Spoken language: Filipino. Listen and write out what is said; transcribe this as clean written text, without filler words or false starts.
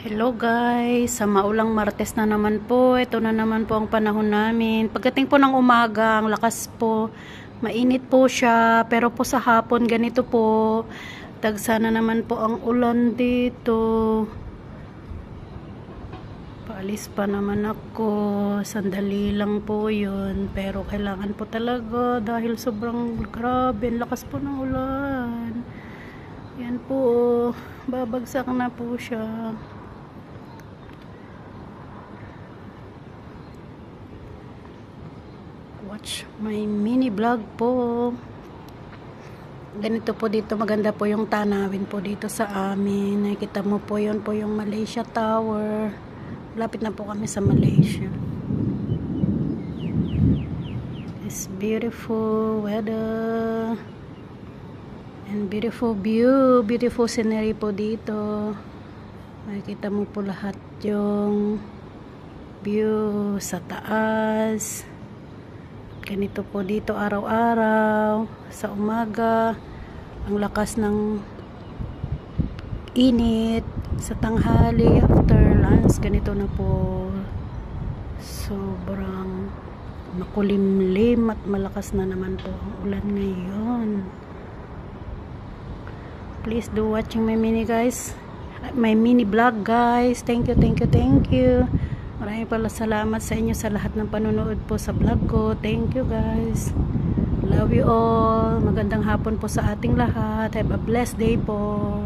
Hello guys, sa maulang Martes na naman po. Ito na naman po ang panahon namin. Pagdating po ng umaga, ang lakas po. Mainit po siya, pero po sa hapon ganito po. Dagsa na naman po ang ulan dito. Paalis pa naman ako. Sandali lang po yun. Pero kailangan po talaga dahil sobrang grabe. Ang lakas po ng ulan. Yan po. Babagsak na po siya. Watch my mini vlog po. Ganito po dito, maganda po yung tanawin po dito sa amin. Nakikita mo po yun po yung Malaysia Tower. Lapit na po kami sa Malaysia. It's beautiful weather and beautiful view, beautiful scenery po dito. Makikita mo po lahat yung view sa taas. Ganito po dito araw-araw sa umaga, ang lakas ng init sa tanghali, after lunch ganito na po, sobrang makulimlim at malakas na naman po ang ulan ngayon. Please do watching my mini vlog guys. Thank you. Maraming pala salamat sa inyo sa lahat ng panonood po sa vlog ko. Thank you guys. Love you all. Magandang hapon po sa ating lahat. Have a blessed day po.